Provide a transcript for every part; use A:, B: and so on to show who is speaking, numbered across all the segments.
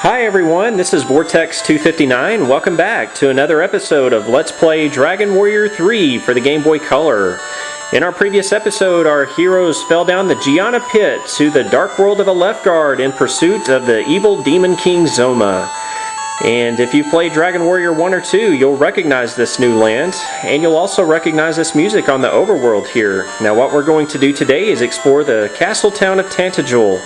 A: Hi everyone, this is Vortex259. Welcome back to another episode of Let's Play Dragon Warrior 3 for the Game Boy Color. In our previous episode, our heroes fell down the Gianna Pit to the Dark World of Alefgard in pursuit of the evil Demon King Zoma. And if you've played Dragon Warrior 1 or 2, you'll recognize this new land, and you'll also recognize this music on the overworld here. Now what we're going to do today is explore the Castle Town of Tantegel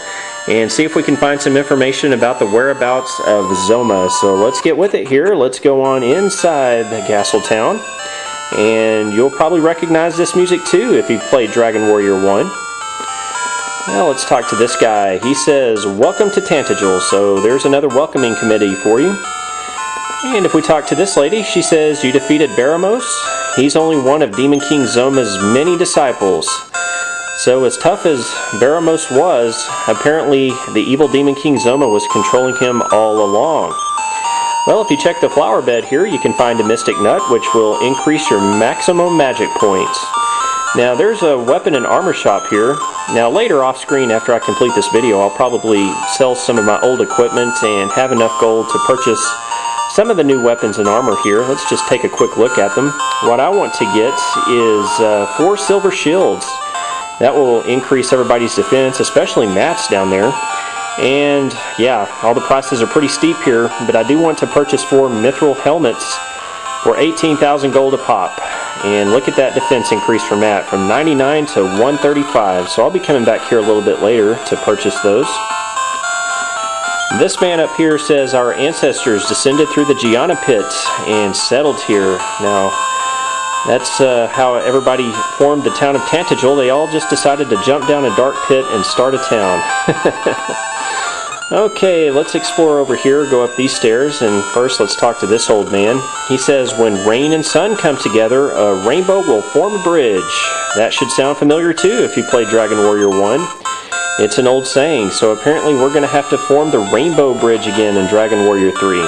A: and see if we can find some information about the whereabouts of Zoma. So let's get with it here. Let's go on inside the Castle Town, and you'll probably recognize this music too if you've played Dragon Warrior 1. Now let's talk to this guy. He says, "Welcome to Tantegel," so there's another welcoming committee for you. And if we talk to this lady, she says, "You defeated Baramos. He's only one of Demon King Zoma's many disciples." So as tough as Baramos was, apparently the evil Demon King Zoma was controlling him all along. Well, if you check the flower bed here, you can find a mystic nut, which will increase your maximum magic points. Now there's a weapon and armor shop here. Now later off screen, after I complete this video, I'll probably sell some of my old equipment and have enough gold to purchase some of the new weapons and armor here. Let's just take a quick look at them. What I want to get is 4 silver shields. That will increase everybody's defense, especially Matt's down there. And yeah, all the prices are pretty steep here, but I do want to purchase 4 mithril helmets for 18,000 gold a pop. And look at that defense increase for Matt from 99 to 135. So I'll be coming back here a little bit later to purchase those. This man up here says our ancestors descended through the Gianna Pit and settled here. Now, that's how everybody formed the town of Tantegel. They all just decided to jump down a dark pit and start a town. Okay, let's explore over here, go up these stairs, and first let's talk to this old man. He says, "When rain and sun come together, a rainbow will form a bridge." That should sound familiar too if you played Dragon Warrior 1. It's an old saying, so apparently we're going to have to form the rainbow bridge again in Dragon Warrior 3.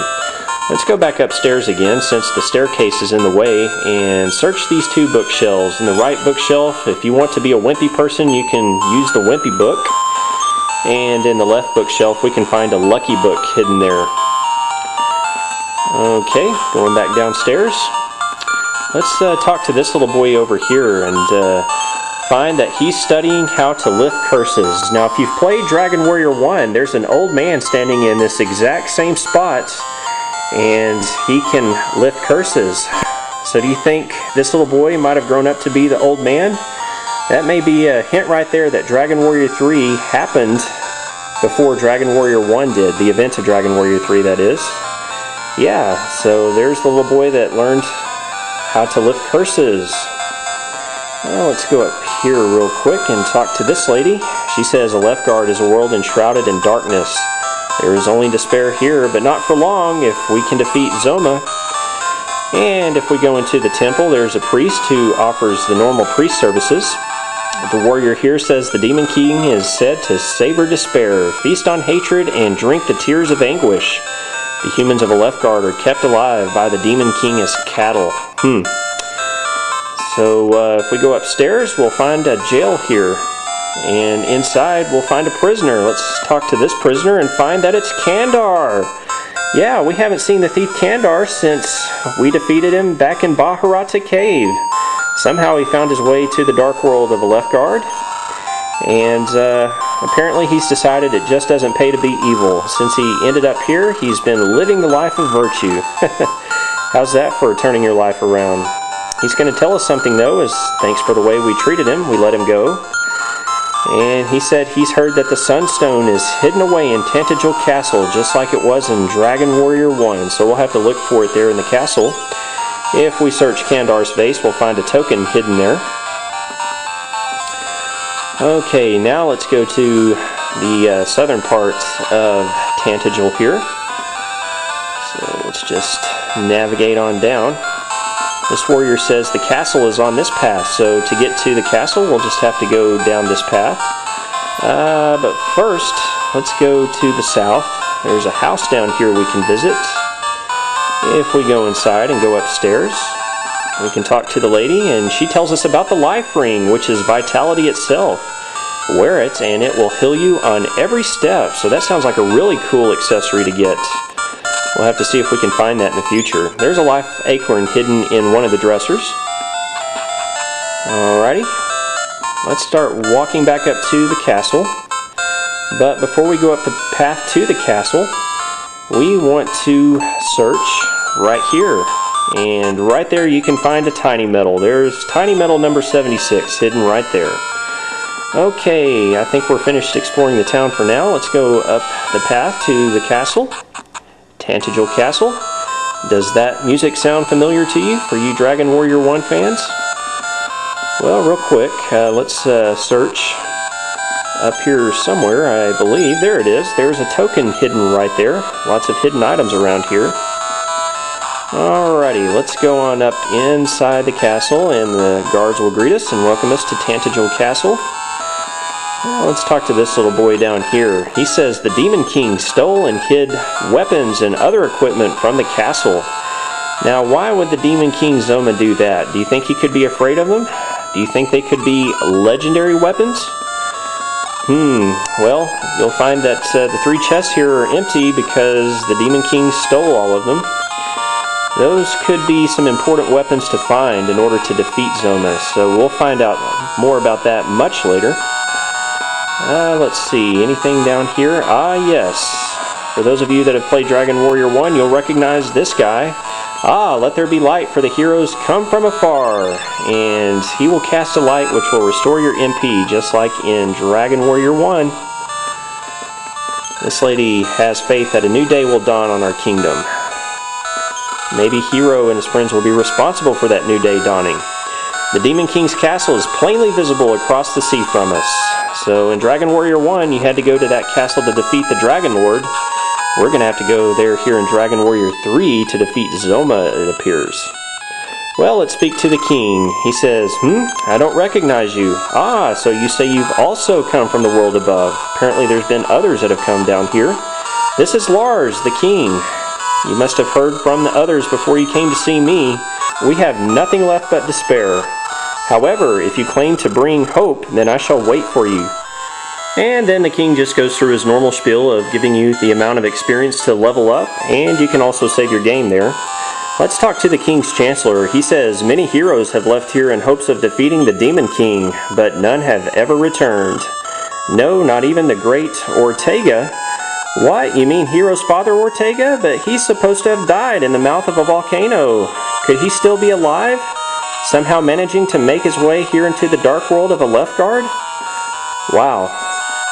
A: Let's go back upstairs again since the staircase is in the way and search these 2 bookshelves. In the right bookshelf, if you want to be a wimpy person, you can use the wimpy book. And in the left bookshelf, we can find a lucky book hidden there. Okay, going back downstairs. Let's talk to this little boy over here and find that he's studying how to lift curses. Now, if you've played Dragon Warrior 1, there's an old man standing in this exact same spot, and he can lift curses. So do you think this little boy might have grown up to be the old man? That may be a hint right there that Dragon Warrior 3 happened before Dragon Warrior 1 did. The event of Dragon Warrior 3, that is. Yeah, so there's the little boy that learned how to lift curses. Well, let's go up here real quick and talk to this lady. She says, "Alefgard is a world enshrouded in darkness. There is only despair here, but not for long if we can defeat Zoma." And if we go into the temple, there's a priest who offers the normal priest services. The warrior here says the Demon King is said to savor despair, feast on hatred, and drink the tears of anguish. The humans of Alefgard are kept alive by the Demon King as cattle. So if we go upstairs, we'll find a jail here. And inside, we'll find a prisoner. Let's talk to this prisoner and find that it's Kandar. Yeah, we haven't seen the thief Kandar since we defeated him back in Baharata Cave. Somehow he found his way to the Dark World of Alefgard, and apparently he's decided it just doesn't pay to be evil. Since he ended up here, he's been living the life of virtue. How's that for turning your life around? He's going to tell us something though, as thanks for the way we treated him, we let him go. And he said he's heard that the Sunstone is hidden away in Tantegel Castle, just like it was in Dragon Warrior 1, so we'll have to look for it there in the castle. If we search Kandar's face, we'll find a token hidden there. Okay, now let's go to the southern part of Tantegel here. So let's just navigate on down. This warrior says the castle is on this path, so to get to the castle, we'll just have to go down this path. But first, let's go to the south. There's a house down here we can visit. If we go inside and go upstairs, we can talk to the lady, and she tells us about the life ring, which is vitality itself. Wear it and it will heal you on every step. So that sounds like a really cool accessory to get. We'll have to see if we can find that in the future. There's a life acorn hidden in one of the dressers. Alrighty. Let's start walking back up to the castle. But before we go up the path to the castle, we want to search right here. And right there you can find a tiny metal. There's tiny metal number 76 hidden right there. Okay, I think we're finished exploring the town for now. Let's go up the path to the castle. Tantegel Castle. Does that music sound familiar to you, for you Dragon Warrior 1 fans? Well, real quick, let's search up here somewhere, I believe. There it is. There's a token hidden right there. Lots of hidden items around here. Alrighty, let's go on up inside the castle, and the guards will greet us and welcome us to Tantegel Castle. Well, let's talk to this little boy down here. He says the Demon King stole and hid weapons and other equipment from the castle. Now, why would the Demon King Zoma do that? Do you think he could be afraid of them? Do you think they could be legendary weapons? Well, you'll find that the 3 chests here are empty because the Demon King stole all of them. Those could be some important weapons to find in order to defeat Zoma, so we'll find out more about that much later. Let's see, anything down here? Yes. For those of you that have played Dragon Warrior 1, you'll recognize this guy. Let there be light, for the heroes come from afar. And he will cast a light which will restore your MP, just like in Dragon Warrior 1. This lady has faith that a new day will dawn on our kingdom. Maybe Hero and his friends will be responsible for that new day dawning. The Demon King's castle is plainly visible across the sea from us. So in Dragon Warrior 1, you had to go to that castle to defeat the Dragon Lord. We're going to have to go there here in Dragon Warrior 3 to defeat Zoma, it appears. Well, let's speak to the king. He says, I don't recognize you. So you say you've also come from the world above. Apparently there's been others that have come down here. This is Lars, the king. You must have heard from the others before you came to see me. We have nothing left but despair. However, if you claim to bring hope, then I shall wait for you. And then the king just goes through his normal spiel of giving you the amount of experience to level up, and you can also save your game there. Let's talk to the king's chancellor. He says, many heroes have left here in hopes of defeating the Demon King, but none have ever returned. No, not even the great Ortega. What? You mean Hero's father Ortega? But he's supposed to have died in the mouth of a volcano. Could he still be alive? Somehow managing to make his way here into the Dark World of Alefgard? Wow.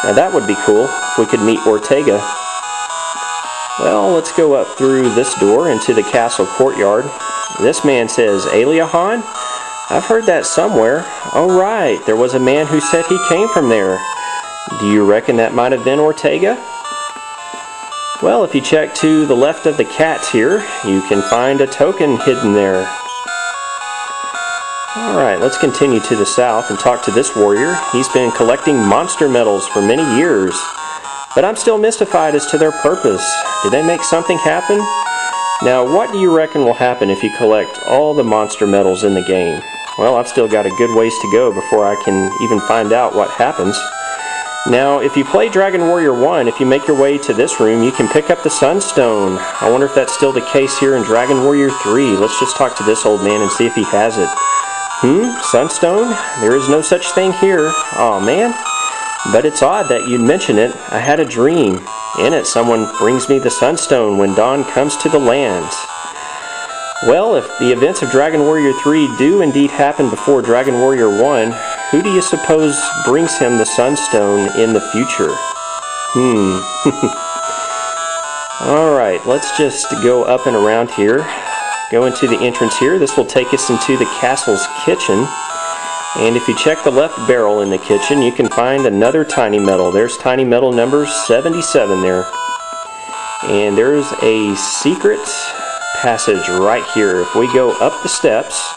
A: Now that would be cool if we could meet Ortega. Well, let's go up through this door into the castle courtyard. This man says, Aliahan? I've heard that somewhere. Oh right, there was a man who said he came from there. Do you reckon that might have been Ortega? Well, if you check to the left of the cats here, you can find a token hidden there. Alright, let's continue to the south and talk to this warrior. He's been collecting monster medals for many years, but I'm still mystified as to their purpose. Did they make something happen? Now, what do you reckon will happen if you collect all the monster medals in the game? Well, I've still got a good ways to go before I can even find out what happens. Now, if you play Dragon Warrior 1, if you make your way to this room, you can pick up the Sunstone. I wonder if that's still the case here in Dragon Warrior 3. Let's just talk to this old man and see if he has it. Sunstone? There is no such thing here. Aw, man. But it's odd that you'd mention it. I had a dream. In it, someone brings me the Sunstone when dawn comes to the lands. Well, if the events of Dragon Warrior 3 do indeed happen before Dragon Warrior 1, who do you suppose brings him the Sunstone in the future? Alright, let's just go up and around here. Go into the entrance here. This will take us into the castle's kitchen. And if you check the left barrel in the kitchen, you can find another tiny metal. There's tiny metal number 77 there. And there's a secret passage right here. If we go up the steps,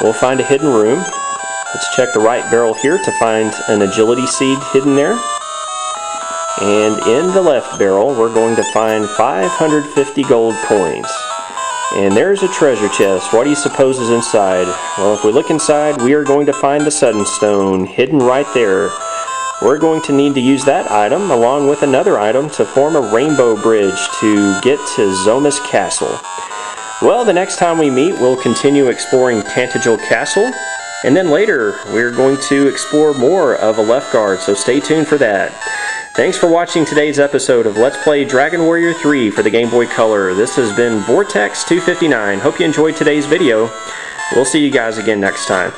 A: we'll find a hidden room. Let's check the right barrel here to find an agility seed hidden there. And in the left barrel, we're going to find 550 gold coins. And there's a treasure chest. What do you suppose is inside? Well, if we look inside, we are going to find the Sunstone hidden right there. we're going to need to use that item along with another item to form a rainbow bridge to get to Zoma's castle. Well, the next time we meet, we'll continue exploring Tantegel Castle, and then later we're going to explore more of Alefgard, so stay tuned for that. Thanks for watching today's episode of Let's Play Dragon Warrior 3 for the Game Boy Color. This has been Vortex 259. Hope you enjoyed today's video. We'll see you guys again next time.